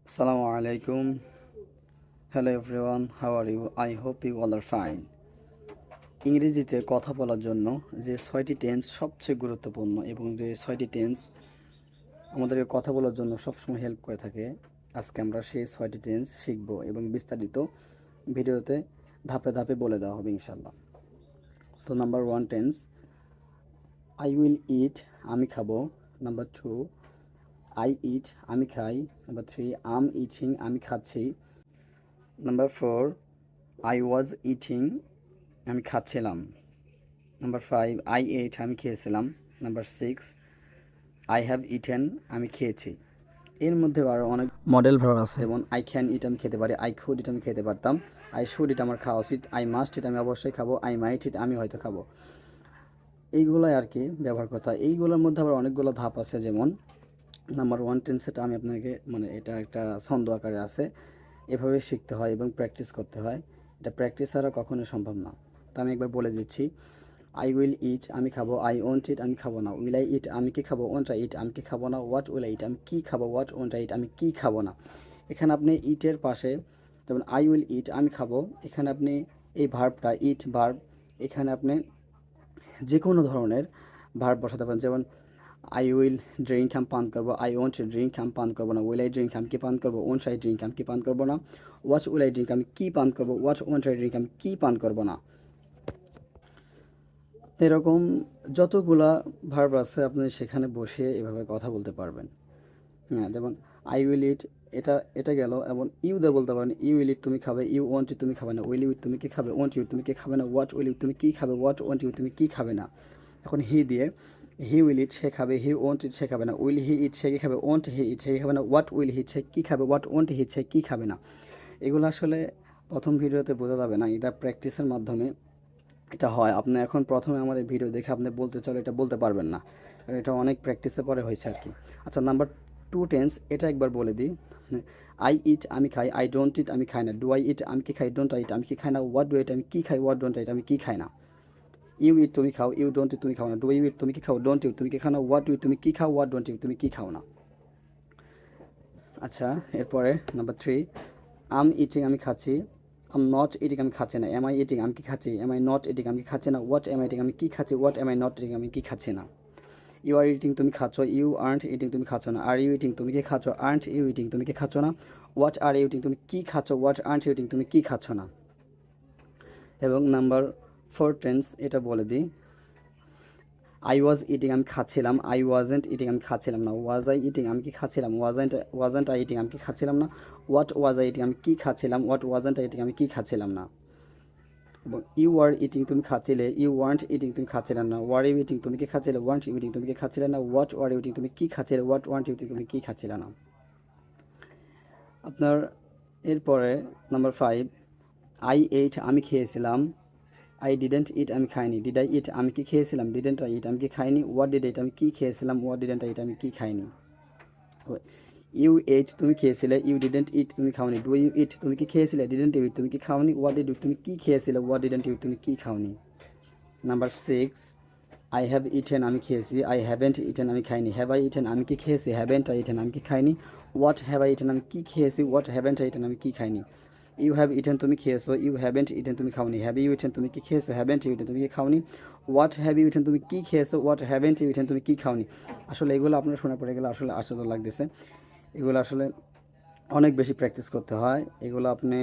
Assalamu alaikum. Hello everyone, how are you? I hope you all are fine. ইংরেজিতে কথা বলার জন্য যে 6টি টেন্স সবচেয়ে গুরুত্বপূর্ণ এবং যে 6টি টেন্স আমাদেরকে কথা বলার জন্য সবসময় হেল্প করে থাকে, আজকে আমরা সেই 6টি টেন্স শিখব এবং বিস্তারিত ভিডিওতে ধাপে ধাপে বলে দেওয়া হবে ইনশাল্লাহ। তো নাম্বার 1 টেন্স, আই উইল ইট, আমি খাবো। নাম্বার 2, আই ইট, আমি খাই। নাম্বার 3, আম ইটিং, আমি খাচ্ছি। নাম্বার 4, আই ওয়াজ ইটিং, আমি খাচ্ছিলাম। নাম্বার 5, আই এইট, আমি খেয়েছিলাম। নাম্বার 6, আই হ্যাভ ইটেন, আমি খেয়েছি। এর মধ্যে আরও অনেক মডেল ভার্ব আছে, যেমন আই ক্যান ইট, আমি খেতে পারি। আই কুড ইট, আমি খেতে পারতাম। আই শুড ইট, আমার খাওয়া উচিত। আই মাস্ট ইট, আমি অবশ্যই খাবো। আই মাইট ইট, আমি হয়তো খাবো। এইগুলোই আর কি ব্যবহার করতে হয়। এইগুলোর মধ্যে আবার অনেকগুলো ধাপ আছে, যেমন নাম্বার 1 টেন্সেটা আমি আপনাকে এটা একটা ছন্দ আকারে আছে, এভাবে শিখতে হয় এবং প্র্যাকটিস করতে হয়। এটা প্র্যাকটিস ছাড়া কখনোই সম্ভব না। তো আমি একবার বলে দিচ্ছি, আই উইল ইট, আমি খাবো। আই ওন্ট ইট, আমি খাবো না। উইল আই ইট, আমি কি খাবো। ওন্ট আই ইট, আমি কি খাবো না। হোয়াট উইল আই ইট, আমি কি খাবো। হোয়াট ওন্ট আই ইট, আমি কি খাবো না। এখানে আপনি ইটের পাশে, যেমন আই উইল ইট, আমি খাবো, এখানে আপনি এই ভার্বটা ইট ভার্ব, এখানে আপনি যে কোনো ধরনের ভার্ব বসাতে পারেন। যেমন আই উইল ড্রিঙ্ক, আমি পান করবো। আই ওন্ট ড্রিঙ্ক, আমি পান করবো না। উইল আই ড্রিঙ্ক, আমি কি পান করবো। ওন্ট আই ড্রিঙ্ক, আমি কি পান করবো না। হোয়াট উইল আই ড্রিঙ্ক, আমি কি পান করবো। হোয়াট ওন্ট আই ড্রিঙ্ক, আমি কি পান করবো না। এরকম যতগুলা ভার্ব আছে আপনি সেখানে বসে এভাবে কথা বলতে পারবেন। হ্যাঁ, যেমন আই উইল ইট, এটা এটা গেল। এবং ইউ দিয়ে বলতে পারেন, ইউ উইল ইট, তুমি খাবে। ইউ ওয়ান্ট ইট, তুমি খাবে না। উইল ইউ ইট, তুমি কি খাবে। ওয়ান্ট ইউ, তুমি কি খাবে না। হোয়াট উইল ইউ, তুমি কি খাবে। হোয়াট ওয়ান্ট ইউ, তুমি কি খাবে না। এখন হি দিয়ে, হি উইল ইট, সে খাবে। হি ওয়ান্ট ইট, সে খাবে না। উইল হি ইট, সে কি খাবে। ওয়ান্ট হি ইট, সে কি খাবে না। হোয়াট উইল হি, সে কি খাবে। হোয়াট ওয়ান্ট হি, সে কি খাবে না। এগুলো আসলে প্রথম ভিডিওতে বোঝা যাবে না, এটা প্র্যাকটিসের মাধ্যমে এটা হয়। আপনি এখন প্রথমে আমার এই ভিডিও দেখে আপনি বলতে চাইলে এটা বলতে পারবেন না, কারণ এটা অনেক প্র্যাকটিসের পরে হয়েছে আর কি। আচ্ছা, নাম্বার 2 টেন্স, এটা একবার বলে দিই। আই ইট, আমি খাই। আই ডোন্ট ইট, আমি খাই না। ডু আই ইট, আমি কি খাই। ডোন্ট আই ইট, আমি কি খাই না। হোয়াট ডু ইট, আমি কি খাই। হোয়াট ডোন্ট আই ইট, আমি কি খাই না। ইউ ইট, তুমি খাও। ইউ ডোন্ট ইট, তুমি খাও না। ডু ইউ ইট, তুমি কি খাও। ডোন্ট ইউ, তুমি কি খাও না। হোয়াট ইউ, তুমি কি খাও। হোয়াট ডোন্ট ইউ, তুমি কি খাও না। আচ্ছা, এরপরে নাম্বার 3, আম ইটিং, আমি খাচ্ছি। আম নট ইটিং, আমি খাচ্ছি না। এম আই ইটিং, আমি কি খাচ্ছি। এম আই নট ইটিং, আমি কি খাচ্ছি না। হোয়াট এম আই ইটিং, আমি কি খাচ্ছি। What M I not eating, আমি কি খাচ্ছি না। ইউ আর ইটিং, তুমি খাচ্ছ। ইউ আর্নট ইটিং, তুমি খাচ্ছ না। আর ইউ ইটিং, তুমি কি খাচ্ছ। আর্নট ইউ ইটিং, তুমি কি খাচ্ছ না। হোয়াট আর ইউ ইটিং, তুমি কি খাচ্ছ। হোয়াট আর্নট ইউ ইটিং, তুমি কি খাচ্ছ না। এবং নাম্বার 4 টেন্স, এটা বলে দিই। আই ওয়াজ ইটিং, আমি খাচ্ছিলাম। আই ওয়াজেন্ট ইটিং, আমি খাচ্ছিলাম না। ওয়াজ আই ইটিং, আমি কি খাচ্ছিলাম। ওয়াজেন্ট আই ইটিং, আমি কি খাচ্ছিলাম না। হোয়াট ওয়াজ আই ইটিং, আমি কি খাচ্ছিলাম। হোয়াট ওয়াজেন্ট আই ইটিং, আমি কি খাচ্ছিলাম না। এবং ইউ আর ইটিং, তুমি খাচ্ছিলে। ইউ ওয়ান্ট ইটিং, তুমি খাচ্ছিলে না। ওয়ার ইউ ইটিং, তুমি কি খাচ্ছিলে। ওয়ান্ট ইউ ইটিং, তুমি কি খাচ্ছিলে না। হোয়াট ওয়ার ইউ ইটিং, তুমি কি খাচ্ছিলে। হোয়াট ওয়ান্ট ইউ ইটিং, তুমি কি খাচ্ছিলে না। আপনার এরপরে নাম্বার 5, আই এইট, আমি খেয়েছিলাম। আই ডিডেন্ট ইট, আমি খাইনি। ডিড আই ইট, আমি কি খেয়েছিলাম। ডিডেন্ট আই ইট, আমি কি খাইনি। হোয়াট ডিড ইট, আমি কি খেয়েছিলাম। হোয়াট ডিডেন্ট আই ইট, আমি কি খাইনি। ইউ এইট, তুমি খেয়েছিলে। ইউ ডিডেন্ট ইট, তুমি খাওনি। ডু ইউ ইট, তুমি কি খেয়েছিলে। ডিডেন্ট ইউ ইট, তুমি কি খাওনি। হোয়াট ডিড ইউ, তুমি কি খেয়েছিলে। হোয়াট ডিডেন্ট ইউ, তুমি কি খাওনি। নাম্বার 6, আই হ্যাভ ইটেন, আমি খেয়েছি। আই হ্যাভেন্ট ইটেন, আমি খাইনি। হ্যাভ আই ইটেন, আমি কি খেয়েছি। হ্যাভেন্ট আই ইটেন, আমি কি খাইনি। হোয়াট হ্যাভ আই ইটেন, আমি কি খেয়েছি। হোয়াট হ্যাভেন্ট আই ইটেন, আমি কি খাইনি। ইউ হ্যাভ ইটেন, তুমি খেয়েছো। ইউ হ্যাভেন্ট ইটেন, তুমি খাওনি। হ্যাভ ইউ ইটেন, তুমি কি খেয়েছো। হ্যাভেন্ট ইউ ইটেন, তুমি কি খাওনি। হোয়াট হ্যাভ ইউ ইটেন, তুমি কি খেয়েছো। হোয়াট হ্যাভেন্ট ইউ ইটেন, তুমি কি খাওনি। আসলে এগুলো আপনার শোনা পড়ে গেলে আসলে আশ্চর্য লাগতেছে। এগুলো আসলে অনেক বেশি প্র্যাকটিস করতে হয়। এগুলো আপনি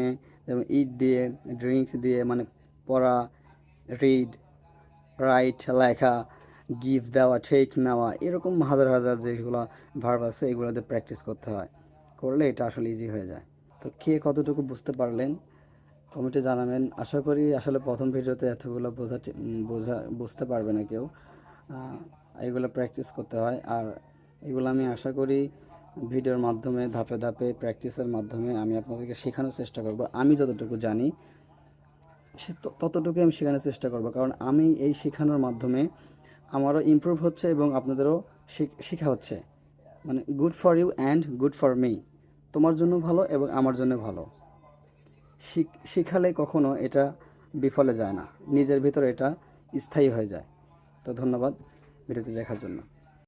যেমন ইট দিয়ে, ড্রিঙ্কস দিয়ে, মানে পড়া, রিড, রাইট, লেখা, গিভ দেওয়া, টেক নেওয়া, এরকম হাজার হাজার যেগুলো ভার্ব আছে এগুলোতে প্র্যাকটিস করতে হয়। করলে এটা আসলে ইজি হয়ে যায়। তো কে কতটুকু বুঝতে পারলেন কমেন্টে জানাবেন। আশা করি আসলে প্রথম ভিডিওতে এতগুলো বুঝতে পারবে না কেউ। এগুলো প্র্যাকটিস করতে হয়। আর এগুলো আমি আশা করি ভিডিওর মাধ্যমে ধাপে ধাপে প্র্যাকটিসের মাধ্যমে আমি আপনাদেরকে শেখানোর চেষ্টা করব। আমি যতটুকু জানি ততটুকুই আমি শেখানোর চেষ্টা করব, কারণ আমি এই শেখানোর মাধ্যমে আমারও ইমপ্রুভ হচ্ছে এবং আপনাদেরও শেখা হচ্ছে। মানে good for you and good for me, তোমার জন্য ভালো এবং আমার জন্য ভালো। শিখালে কখনো এটা বিফলে যায় না, নিজের ভিতরে এটা স্থায়ী হয়ে যায়। তো ধন্যবাদ ভিডিওটি দেখার জন্য।